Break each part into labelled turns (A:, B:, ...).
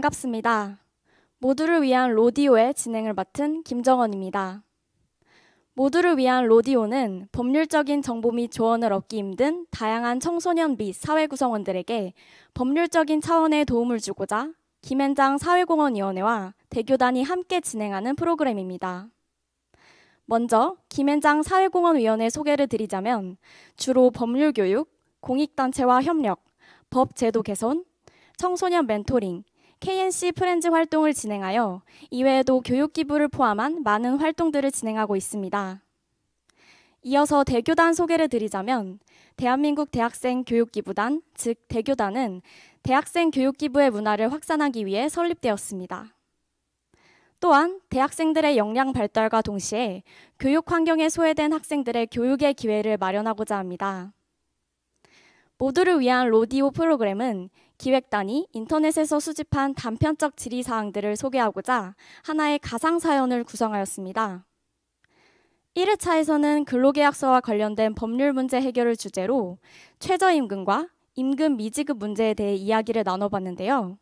A: 반갑습니다. 모두를 위한 로디오의 진행을 맡은 김정원입니다. 모두를 위한 로디오는 법률적인 정보 및 조언을 얻기 힘든 다양한 청소년 및 사회 구성원들에게 법률적인 차원의 도움을 주고자 김앤장 사회공헌위원회와 대교단이 함께 진행하는 프로그램입니다. 먼저 김앤장 사회공헌위원회 소개를 드리자면 주로 법률교육, 공익단체와 협력, 법제도 개선, 청소년 멘토링, KNC 프렌즈 활동을 진행하여 이외에도 교육기부를 포함한 많은 활동들을 진행하고 있습니다. 이어서 대교단 소개를 드리자면 대한민국 대학생 교육기부단, 즉 대교단은 대학생 교육기부의 문화를 확산하기 위해 설립되었습니다. 또한 대학생들의 역량 발달과 동시에 교육 환경에 소외된 학생들의 교육의 기회를 마련하고자 합니다. 모두를 위한 로디오 프로그램은 기획단이 인터넷에서 수집한 단편적 질의사항들을 소개하고자 하나의 가상사연을 구성하였습니다. 1회차에서는 근로계약서와 관련된 법률 문제 해결을 주제로 최저임금과 임금 미지급 문제에 대해 이야기를 나눠봤는데요.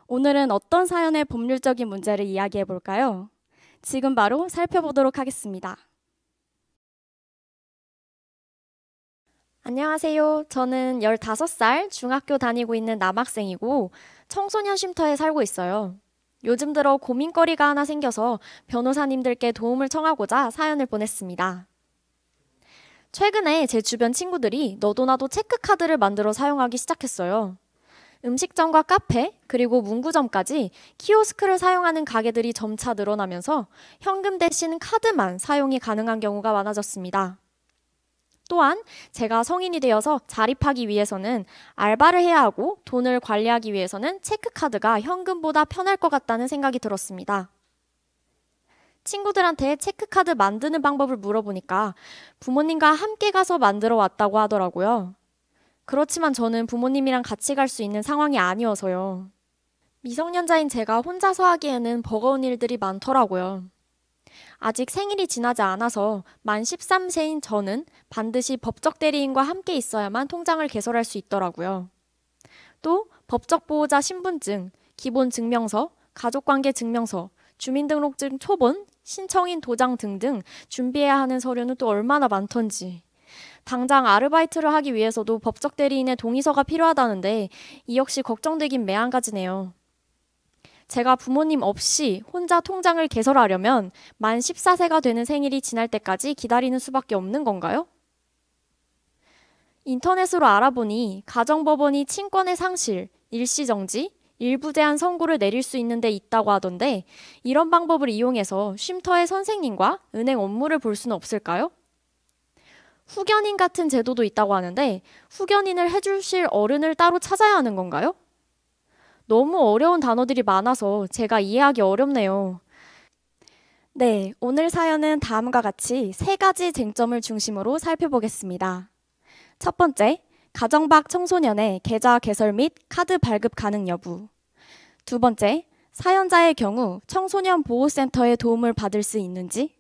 A: 오늘은 어떤 사연의 법률적인 문제를 이야기해 볼까요? 지금 바로 살펴보도록 하겠습니다. 안녕하세요. 저는 15살 중학교 다니고 있는 남학생이고 청소년 쉼터에 살고 있어요. 요즘 들어 고민거리가 하나 생겨서 변호사님들께 도움을 청하고자 사연을 보냈습니다. 최근에 제 주변 친구들이 너도나도 체크카드를 만들어 사용하기 시작했어요. 음식점과 카페, 그리고 문구점까지 키오스크를 사용하는 가게들이 점차 늘어나면서 현금 대신 카드만 사용이 가능한 경우가 많아졌습니다. 또한 제가 성인이 되어서 자립하기 위해서는 알바를 해야 하고 돈을 관리하기 위해서는 체크카드가 현금보다 편할 것 같다는 생각이 들었습니다. 친구들한테 체크카드 만드는 방법을 물어보니까 부모님과 함께 가서 만들어 왔다고 하더라고요. 그렇지만 저는 부모님이랑 같이 갈 수 있는 상황이 아니어서요. 미성년자인 제가 혼자서 하기에는 버거운 일들이 많더라고요. 아직 생일이 지나지 않아서 만 13세인 저는 반드시 법적 대리인과 함께 있어야만 통장을 개설할 수 있더라고요. 또 법적 보호자 신분증, 기본증명서, 가족관계 증명서, 주민등록증 초본, 신청인 도장 등등 준비해야 하는 서류는 또 얼마나 많던지. 당장 아르바이트를 하기 위해서도 법적 대리인의 동의서가 필요하다는데 이 역시 걱정되긴 매한가지네요. 제가 부모님 없이 혼자 통장을 개설하려면 만 14세가 되는 생일이 지날 때까지 기다리는 수밖에 없는 건가요? 인터넷으로 알아보니 가정법원이 친권의 상실, 일시정지, 일부 제한 선고를 내릴 수 있는 데 있다고 하던데 이런 방법을 이용해서 쉼터의 선생님과 은행 업무를 볼 수는 없을까요? 후견인 같은 제도도 있다고 하는데 후견인을 해주실 어른을 따로 찾아야 하는 건가요? 너무 어려운 단어들이 많아서 제가 이해하기 어렵네요. 네, 오늘 사연은 다음과 같이 3가지 쟁점을 중심으로 살펴보겠습니다. 첫 번째, 가정 밖 청소년의 계좌 개설 및 카드 발급 가능 여부. 두 번째, 사연자의 경우 청소년 보호센터의 도움을 받을 수 있는지.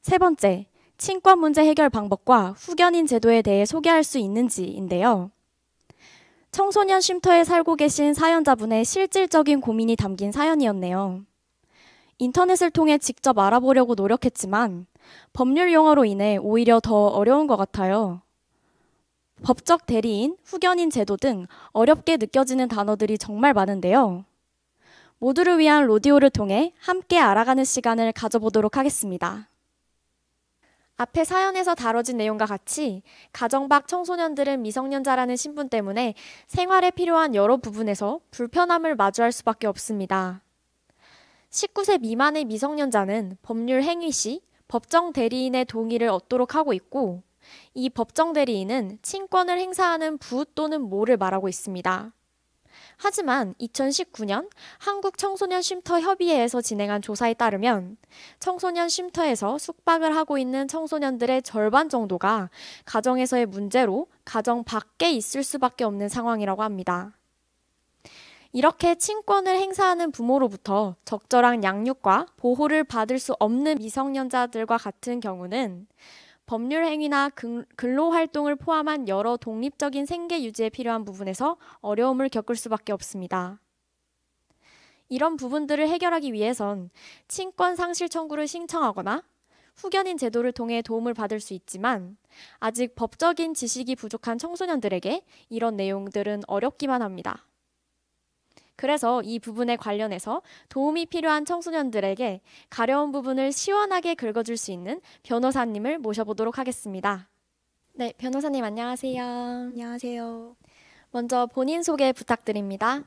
A: 세 번째, 친권 문제 해결 방법과 후견인 제도에 대해 소개할 수 있는지인데요. 청소년 쉼터에 살고 계신 사연자분의 실질적인 고민이 담긴 사연이었네요. 인터넷을 통해 직접 알아보려고 노력했지만 법률 용어로 인해 오히려 더 어려운 것 같아요. 법적 대리인, 후견인 제도 등 어렵게 느껴지는 단어들이 정말 많은데요. 모두를 위한 로디오를 통해 함께 알아가는 시간을 가져보도록 하겠습니다. 앞에 사연에서 다뤄진 내용과 같이 가정 밖 청소년들은 미성년자라는 신분 때문에 생활에 필요한 여러 부분에서 불편함을 마주할 수밖에 없습니다. 19세 미만의 미성년자는 법률 행위 시 법정 대리인의 동의를 얻도록 하고 있고 이 법정 대리인은 친권을 행사하는 부 또는 모를 말하고 있습니다. 하지만 2019년 한국청소년쉼터협의회에서 진행한 조사에 따르면 청소년 쉼터에서 숙박을 하고 있는 청소년들의 절반 정도가 가정에서의 문제로 가정 밖에 있을 수밖에 없는 상황이라고 합니다. 이렇게 친권을 행사하는 부모로부터 적절한 양육과 보호를 받을 수 없는 미성년자들과 같은 경우는 법률 행위나 근로활동을 포함한 여러 독립적인 생계 유지에 필요한 부분에서 어려움을 겪을 수밖에 없습니다. 이런 부분들을 해결하기 위해선 친권 상실 청구를 신청하거나 후견인 제도를 통해 도움을 받을 수 있지만 아직 법적인 지식이 부족한 청소년들에게 이런 내용들은 어렵기만 합니다. 그래서 이 부분에 관련해서 도움이 필요한 청소년들에게 가려운 부분을 시원하게 긁어줄 수 있는 변호사님을 모셔보도록 하겠습니다. 네, 변호사님 안녕하세요.
B: 안녕하세요.
A: 먼저 본인 소개 부탁드립니다.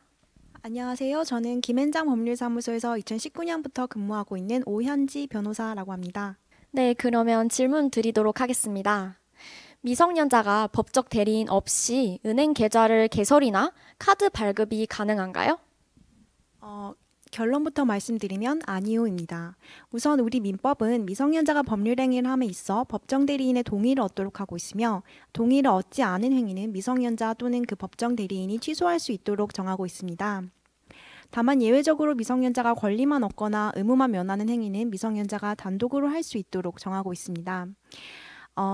B: 안녕하세요. 저는 김앤장 법률사무소에서 2019년부터 근무하고 있는 오현지 변호사라고 합니다.
A: 네, 그러면 질문 드리도록 하겠습니다. 미성년자가 법적 대리인 없이 은행 계좌를 개설이나 카드 발급이 가능한가요?
B: 결론부터 말씀드리면 아니오입니다. 우선 우리 민법은 미성년자가 법률행위를 함에 있어 법정 대리인의 동의를 얻도록 하고 있으며 동의를 얻지 않은 행위는 미성년자 또는 그 법정 대리인이 취소할 수 있도록 정하고 있습니다. 다만 예외적으로 미성년자가 권리만 얻거나 의무만 면하는 행위는 미성년자가 단독으로 할 수 있도록 정하고 있습니다.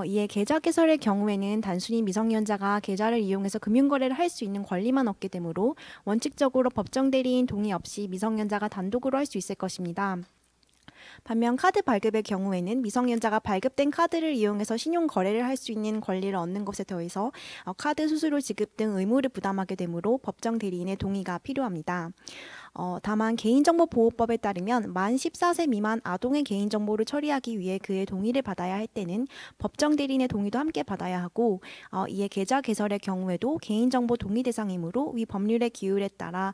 B: 이에 계좌 개설의 경우에는 단순히 미성년자가 계좌를 이용해서 금융거래를 할 수 있는 권리만 얻게 되므로 원칙적으로 법정 대리인 동의 없이 미성년자가 단독으로 할 수 있을 것입니다. 반면 카드 발급의 경우에는 미성년자가 발급된 카드를 이용해서 신용 거래를 할 수 있는 권리를 얻는 것에 더해서 카드 수수료 지급 등 의무를 부담하게 되므로 법정 대리인의 동의가 필요합니다. 다만 개인정보보호법에 따르면 만 14세 미만 아동의 개인정보를 처리하기 위해 그의 동의를 받아야 할 때는 법정 대리인의 동의도 함께 받아야 하고 이에 계좌 개설의 경우에도 개인정보 동의 대상이므로 위 법률의 기율에 따라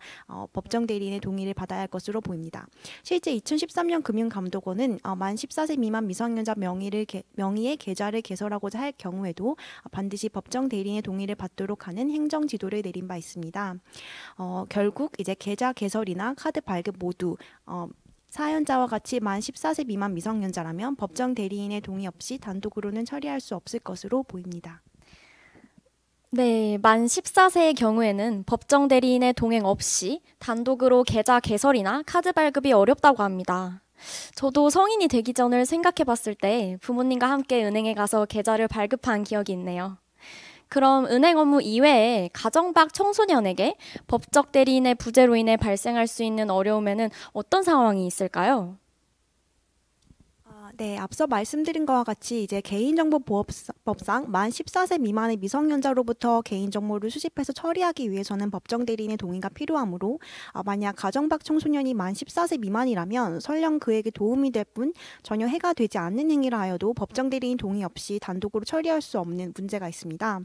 B: 법정 대리인의 동의를 받아야 할 것으로 보입니다. 실제 2013년 금융감독원은 만 14세 미만 미성년자 명의의 계좌를 개설하고자 할 경우에도 반드시 법정 대리인의 동의를 받도록 하는 행정지도를 내린 바 있습니다. 결국 이제 계좌 개설이나 카드 발급 모두 사연자와 같이 만 14세 미만 미성년자라면 법정 대리인의 동의 없이 단독으로는 처리할 수 없을 것으로 보입니다.
A: 네, 만 14세의 경우에는 법정 대리인의 동행 없이 단독으로 계좌 개설이나 카드 발급이 어렵다고 합니다. 저도 성인이 되기 전을 생각해 봤을 때 부모님과 함께 은행에 가서 계좌를 발급한 기억이 있네요. 그럼 은행 업무 이외에 가정 밖 청소년에게 법적 대리인의 부재로 인해 발생할 수 있는 어려움에는 어떤 상황이 있을까요?
B: 네, 앞서 말씀드린 것과 같이 이제 개인정보보호법상 만 14세 미만의 미성년자로부터 개인정보를 수집해서 처리하기 위해서는 법정 대리인의 동의가 필요하므로 만약 가정 밖 청소년이 만 14세 미만이라면 설령 그에게 도움이 될 뿐 전혀 해가 되지 않는 행위라 하여도 법정 대리인 동의 없이 단독으로 처리할 수 없는 문제가 있습니다.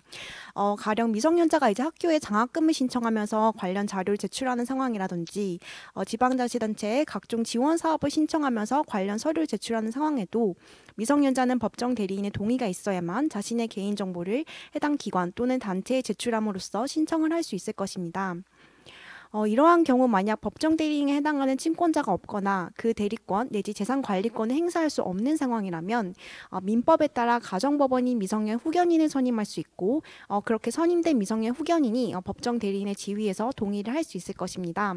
B: 가령 미성년자가 이제 학교에 장학금을 신청하면서 관련 자료를 제출하는 상황이라든지 지방자치단체에 각종 지원 사업을 신청하면서 관련 서류를 제출하는 상황에도 미성년자는 법정 대리인의 동의가 있어야만 자신의 개인정보를 해당 기관 또는 단체에 제출함으로써 신청을 할 수 있을 것입니다. 이러한 경우 만약 법정 대리인에 해당하는 친권자가 없거나 그 대리권 내지 재산관리권을 행사할 수 없는 상황이라면 민법에 따라 가정법원이 미성년 후견인을 선임할 수 있고 그렇게 선임된 미성년 후견인이 법정 대리인의 지위에서 동의를 할 수 있을 것입니다.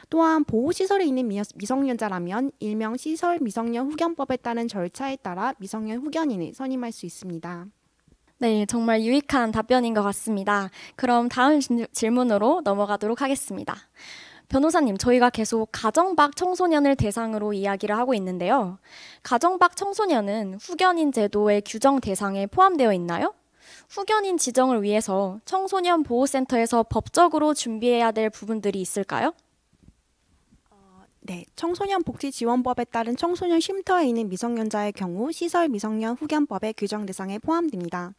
B: 또한 보호시설에 있는 미성년자라면 일명 시설 미성년 후견법에 따른 절차에 따라 미성년 후견인을 선임할 수 있습니다.
A: 네, 정말 유익한 답변인 것 같습니다. 그럼 다음 질문으로 넘어가도록 하겠습니다. 변호사님, 저희가 계속 가정 밖 청소년을 대상으로 이야기를 하고 있는데요. 가정 밖 청소년은 후견인 제도의 규정 대상에 포함되어 있나요? 후견인 지정을 위해서 청소년 보호센터에서 법적으로 준비해야 될 부분들이 있을까요?
B: 네, 청소년복지지원법에 따른 청소년 쉼터에 있는 미성년자의 경우 시설 미성년 후견법의 규정 대상에 포함됩니다.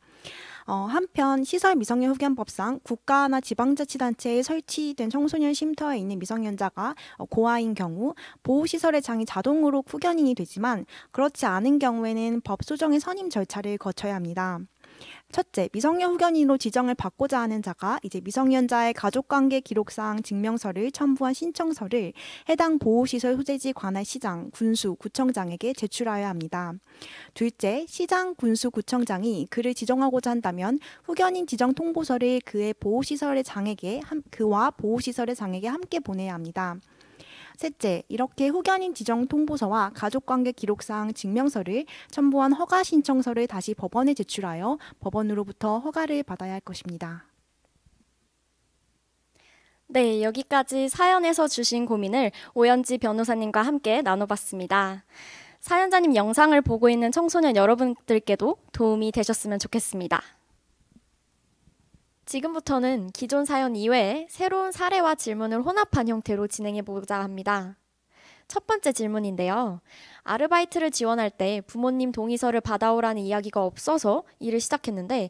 B: 한편 시설 미성년 후견법상 국가나 지방자치단체에 설치된 청소년 쉼터에 있는 미성년자가 고아인 경우 보호시설의 장이 자동으로 후견인이 되지만 그렇지 않은 경우에는 법 소정의 선임 절차를 거쳐야 합니다. 첫째, 미성년 후견인으로 지정을 받고자 하는 자가 이제 미성년자의 가족관계 기록상 증명서를 첨부한 신청서를 해당 보호시설 소재지 관할 시장, 군수, 구청장에게 제출하여야 합니다. 둘째, 시장, 군수, 구청장이 그를 지정하고자 한다면 후견인 지정 통보서를 그와 보호시설의 장에게 함께 보내야 합니다. 셋째, 이렇게 후견인 지정 통보서와 가족관계 기록상 증명서를 첨부한 허가 신청서를 다시 법원에 제출하여 법원으로부터 허가를 받아야 할 것입니다.
A: 네, 여기까지 사연에서 주신 고민을 오연지 변호사님과 함께 나눠봤습니다. 사연자님 영상을 보고 있는 청소년 여러분들께도 도움이 되셨으면 좋겠습니다. 지금부터는 기존 사연 이외에 새로운 사례와 질문을 혼합한 형태로 진행해 보자 합니다. 첫 번째 질문인데요. 아르바이트를 지원할 때 부모님 동의서를 받아오라는 이야기가 없어서 일을 시작했는데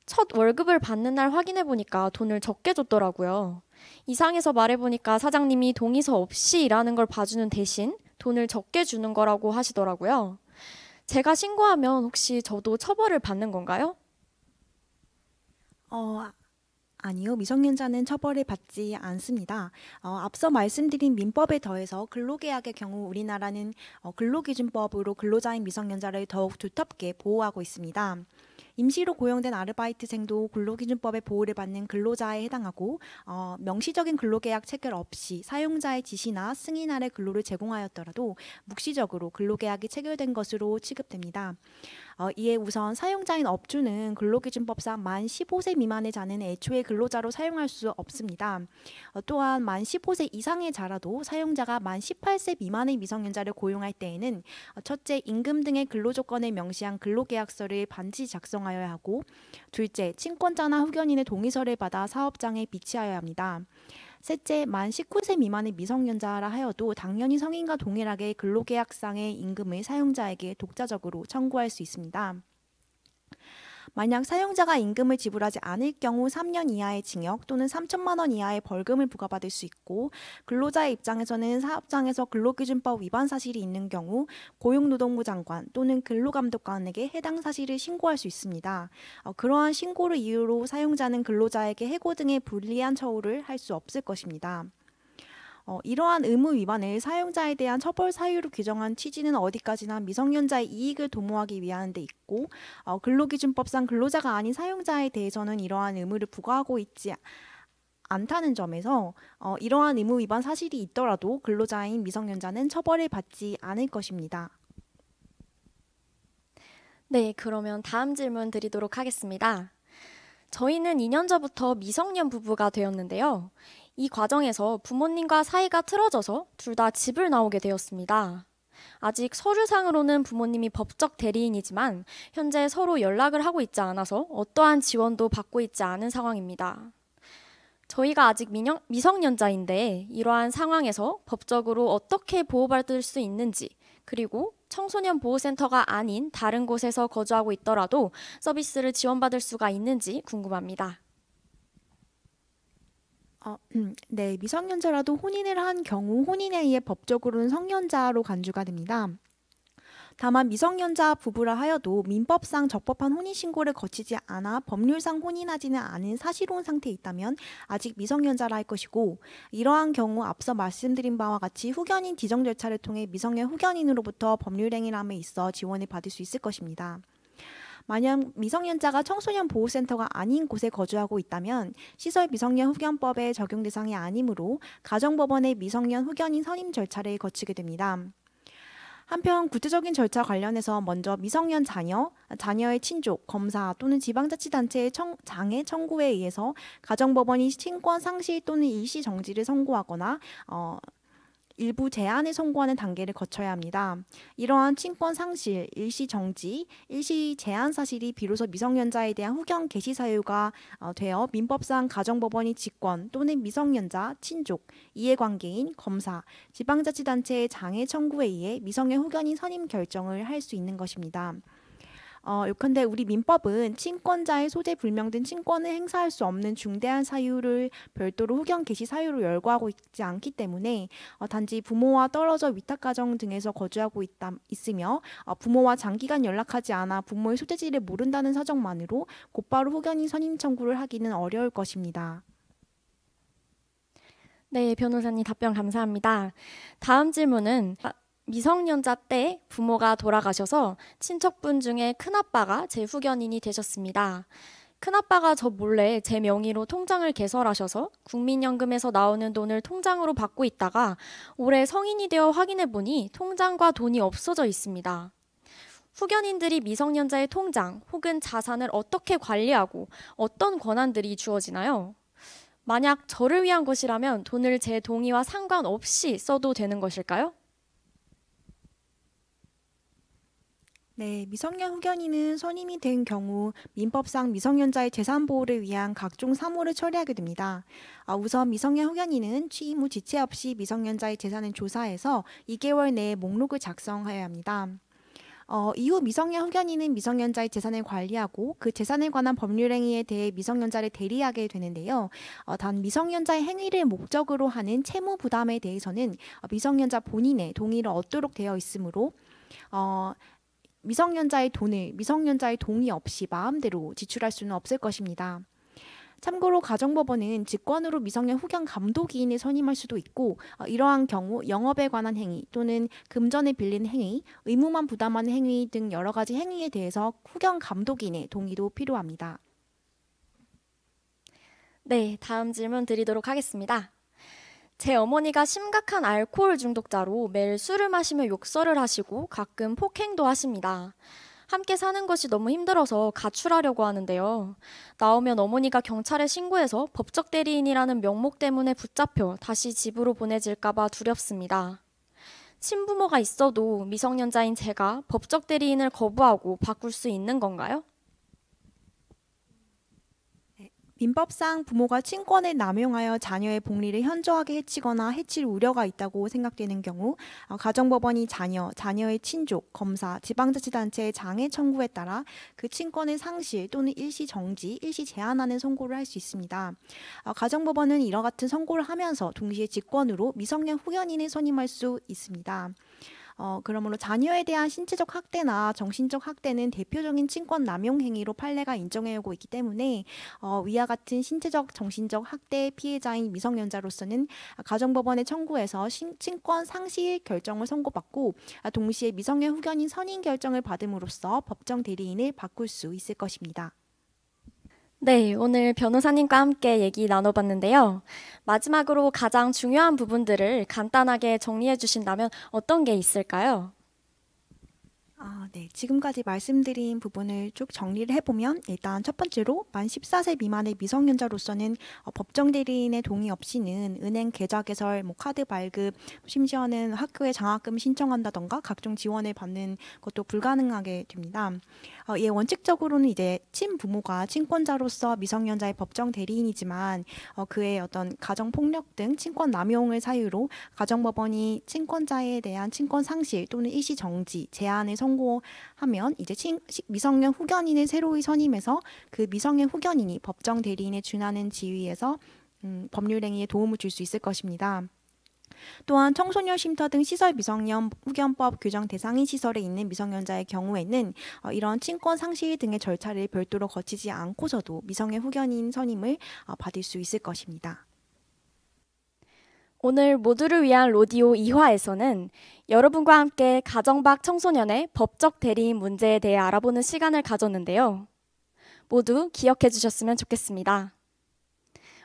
A: 첫 월급을 받는 날 확인해 보니까 돈을 적게 줬더라고요. 이상해서 말해 보니까 사장님이 동의서 없이 일하는 걸 봐주는 대신 돈을 적게 주는 거라고 하시더라고요. 제가 신고하면 혹시 저도 처벌을 받는 건가요?
B: 어, 아니요, 미성년자는 처벌을 받지 않습니다. 앞서 말씀드린 민법에 더해서 근로계약의 경우 우리나라는 근로기준법으로 근로자인 미성년자를 더욱 두텁게 보호하고 있습니다. 임시로 고용된 아르바이트생도 근로기준법의 보호를 받는 근로자에 해당하고 명시적인 근로계약 체결 없이 사용자의 지시나 승인 아래 근로를 제공하였더라도 묵시적으로 근로계약이 체결된 것으로 취급됩니다. 이에 우선 사용자인 업주는 근로기준법상 만 15세 미만의 자는 애초에 근로자로 사용할 수 없습니다. 또한 만 15세 이상의 자라도 사용자가 만 18세 미만의 미성년자를 고용할 때에는 첫째, 임금 등의 근로조건을 명시한 근로계약서를 반드시 작성하여야 하고, 둘째, 친권자나 후견인의 동의서를 받아 사업장에 비치하여야 합니다. 셋째, 만 19세 미만의 미성년자라 하여도 당연히 성인과 동일하게 근로계약상의 임금을 사용자에게 독자적으로 청구할 수 있습니다. 만약 사용자가 임금을 지불하지 않을 경우 3년 이하의 징역 또는 3천만 원 이하의 벌금을 부과받을 수 있고, 근로자의 입장에서는 사업장에서 근로기준법 위반 사실이 있는 경우 고용노동부 장관 또는 근로감독관에게 해당 사실을 신고할 수 있습니다. 그러한 신고를 이유로 사용자는 근로자에게 해고 등의 불리한 처우를 할 수 없을 것입니다. 이러한 의무 위반을 사용자에 대한 처벌 사유로 규정한 취지는 어디까지나 미성년자의 이익을 도모하기 위한 데 있고, 근로기준법상 근로자가 아닌 사용자에 대해서는 이러한 의무를 부과하고 있지 않다는 점에서 이러한 의무 위반 사실이 있더라도 근로자인 미성년자는 처벌을 받지 않을 것입니다.
A: 네, 그러면 다음 질문 드리도록 하겠습니다. 저희는 2년 전부터 미성년 부부가 되었는데요. 이 과정에서 부모님과 사이가 틀어져서 둘 다 집을 나오게 되었습니다. 아직 서류상으로는 부모님이 법적 대리인이지만 현재 서로 연락을 하고 있지 않아서 어떠한 지원도 받고 있지 않은 상황입니다. 저희가 아직 미성년자인데 이러한 상황에서 법적으로 어떻게 보호받을 수 있는지, 그리고 청소년 보호센터가 아닌 다른 곳에서 거주하고 있더라도 서비스를 지원받을 수가 있는지 궁금합니다.
B: 네, 미성년자라도 혼인을 한 경우 혼인에 의해 법적으로는 성년자로 간주가 됩니다. 다만 미성년자 부부라 하여도 민법상 적법한 혼인신고를 거치지 않아 법률상 혼인하지는 않은 사실혼 상태에 있다면 아직 미성년자라 할 것이고, 이러한 경우 앞서 말씀드린 바와 같이 후견인 지정 절차를 통해 미성년 후견인으로부터 법률행위함에 있어 지원을 받을 수 있을 것입니다. 만약 미성년자가 청소년 보호센터가 아닌 곳에 거주하고 있다면 시설 미성년 후견법의 적용 대상이 아니므로 가정법원의 미성년 후견인 선임 절차를 거치게 됩니다. 한편 구체적인 절차 관련해서 먼저 미성년 자녀의 친족, 검사 또는 지방자치단체의 장애 청구에 의해서 가정법원이 친권 상실 또는 일시 정지를 선고하거나 일부 제한을 선고하는 단계를 거쳐야 합니다. 이러한 친권 상실, 일시 정지, 일시 제한 사실이 비로소 미성년자에 대한 후견 개시 사유가 되어 민법상 가정법원이 직권 또는 미성년자, 친족, 이해관계인, 검사, 지방자치단체의 장애 청구에 의해 미성년 후견인 선임 결정을 할 수 있는 것입니다. 요컨대 우리 민법은 친권자의 소재 불명 등 친권을 행사할 수 없는 중대한 사유를 별도로 후견 개시 사유로 열거하고 있지 않기 때문에 단지 부모와 떨어져 위탁가정 등에서 거주하고 있으며 부모와 장기간 연락하지 않아 부모의 소재지를 모른다는 사정만으로 곧바로 후견인 선임 청구를 하기는 어려울 것입니다.
A: 네, 변호사님 답변 감사합니다. 다음 질문은 미성년자 때 부모가 돌아가셔서 친척분 중에 큰아빠가 제 후견인이 되셨습니다. 큰아빠가 저 몰래 제 명의로 통장을 개설하셔서 국민연금에서 나오는 돈을 통장으로 받고 있다가 올해 성인이 되어 확인해 보니 통장과 돈이 없어져 있습니다. 후견인들이 미성년자의 통장 혹은 자산을 어떻게 관리하고 어떤 권한들이 주어지나요? 만약 저를 위한 것이라면 돈을 제 동의와 상관없이 써도 되는 것일까요?
B: 네, 미성년 후견인은 선임이 된 경우 민법상 미성년자의 재산 보호를 위한 각종 사무를 처리하게 됩니다. 우선 미성년 후견인은 취임 후 지체 없이 미성년자의 재산을 조사해서 2개월 내에 목록을 작성하여야 합니다. 이후 미성년 후견인은 미성년자의 재산을 관리하고 그 재산에 관한 법률 행위에 대해 미성년자를 대리하게 되는데요. 단 미성년자의 행위를 목적으로 하는 채무 부담에 대해서는 미성년자 본인의 동의를 얻도록 되어 있으므로 미성년자의 돈을 미성년자의 동의 없이 마음대로 지출할 수는 없을 것입니다. 참고로 가정법원은 직권으로 미성년 후견 감독인을 선임할 수도 있고 이러한 경우 영업에 관한 행위 또는 금전을 빌린 행위, 의무만 부담하는 행위 등 여러 가지 행위에 대해서 후견 감독인의 동의도 필요합니다.
A: 네, 다음 질문 드리도록 하겠습니다. 제 어머니가 심각한 알코올 중독자로 매일 술을 마시며 욕설을 하시고 가끔 폭행도 하십니다. 함께 사는 것이 너무 힘들어서 가출하려고 하는데요. 나오면 어머니가 경찰에 신고해서 법적 대리인이라는 명목 때문에 붙잡혀 다시 집으로 보내질까 봐 두렵습니다. 친부모가 있어도 미성년자인 제가 법적 대리인을 거부하고 바꿀 수 있는 건가요?
B: 민법상 부모가 친권을 남용하여 자녀의 복리를 현저하게 해치거나 해칠 우려가 있다고 생각되는 경우 가정법원이 자녀의 친족, 검사, 지방자치단체의 장애 청구에 따라 그 친권을 상실 또는 일시 정지, 일시 제한하는 선고를 할 수 있습니다. 가정법원은 이와 같은 선고를 하면서 동시에 직권으로 미성년 후견인을 선임할 수 있습니다. 그러므로 자녀에 대한 신체적 학대나 정신적 학대는 대표적인 친권 남용 행위로 판례가 인정해오고 있기 때문에 위와 같은 신체적, 정신적 학대 피해자인 미성년자로서는 가정법원에 청구해서 친권 상실 결정을 선고받고 동시에 미성년 후견인 선임 결정을 받음으로써 법정 대리인을 바꿀 수 있을 것입니다.
A: 네, 오늘 변호사님과 함께 얘기 나눠봤는데요. 마지막으로 가장 중요한 부분들을 간단하게 정리해 주신다면 어떤 게 있을까요?
B: 네. 지금까지 말씀드린 부분을 쭉 정리를 해보면 일단 첫 번째로 만 14세 미만의 미성년자로서는 법정 대리인의 동의 없이는 은행 계좌 개설, 카드 발급, 심지어는 학교에 장학금 신청한다던가 각종 지원을 받는 것도 불가능하게 됩니다. 원칙적으로는 이제 친부모가 친권자로서 미성년자의 법정 대리인이지만 그의 어떤 가정 폭력 등 친권 남용을 사유로 가정법원이 친권자에 대한 친권 상실 또는 일시 정지, 제한을 선고하면 이제 미성년 후견인을 새로이 선임해서 그 미성년 후견인이 법정 대리인에 준하는 지위에서 법률 행위에 도움을 줄 수 있을 것입니다. 또한 청소년 쉼터 등 시설 미성년 후견법 규정 대상인 시설에 있는 미성년자의 경우에는 이런 친권 상실 등의 절차를 별도로 거치지 않고서도 미성년 후견인 선임을 받을 수 있을 것입니다.
A: 오늘 모두를 위한 로디오 2화에서는 여러분과 함께 가정밖 청소년의 법적 대리인 문제에 대해 알아보는 시간을 가졌는데요. 모두 기억해 주셨으면 좋겠습니다.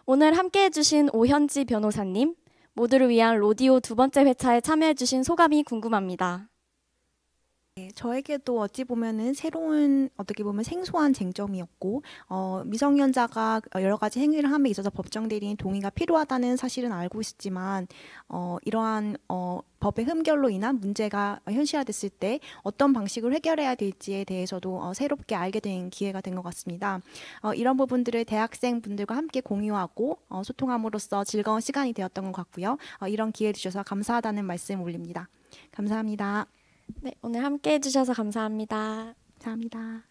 A: 오늘 함께 해주신 오현지 변호사님, 모두를 위한 로디오 두 번째 회차에 참여해 주신 소감이 궁금합니다.
B: 네, 저에게도 어찌 보면은 새로운 어떻게 보면 생소한 쟁점이었고 미성년자가 여러 가지 행위를 함에 있어서 법정 대리인 동의가 필요하다는 사실은 알고 있었지만 이러한 법의 흠결로 인한 문제가 현실화됐을 때 어떤 방식으로 해결해야 될지에 대해서도 새롭게 알게 된 기회가 된 것 같습니다. 이런 부분들을 대학생 분들과 함께 공유하고 소통함으로써 즐거운 시간이 되었던 것 같고요. 이런 기회 주셔서 감사하다는 말씀 올립니다. 감사합니다.
A: 네, 오늘 함께 해주셔서 감사합니다.
B: 감사합니다.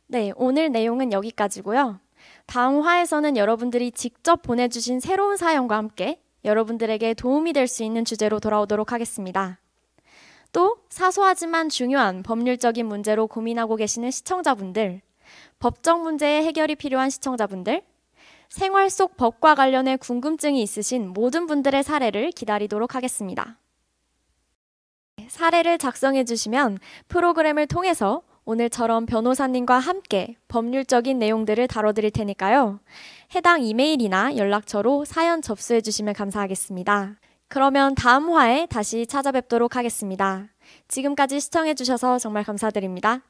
A: 네, 오늘 내용은 여기까지고요. 다음 화에서는 여러분들이 직접 보내주신 새로운 사연과 함께 여러분들에게 도움이 될 수 있는 주제로 돌아오도록 하겠습니다. 또 사소하지만 중요한 법률적인 문제로 고민하고 계시는 시청자분들, 법적 문제의 해결이 필요한 시청자분들, 생활 속 법과 관련해 궁금증이 있으신 모든 분들의 사례를 기다리도록 하겠습니다. 사례를 작성해 주시면 프로그램을 통해서 오늘처럼 변호사님과 함께 법률적인 내용들을 다뤄드릴 테니까요. 해당 이메일이나 연락처로 사연 접수해 주시면 감사하겠습니다. 그러면 다음 화에 다시 찾아뵙도록 하겠습니다. 지금까지 시청해 주셔서 정말 감사드립니다.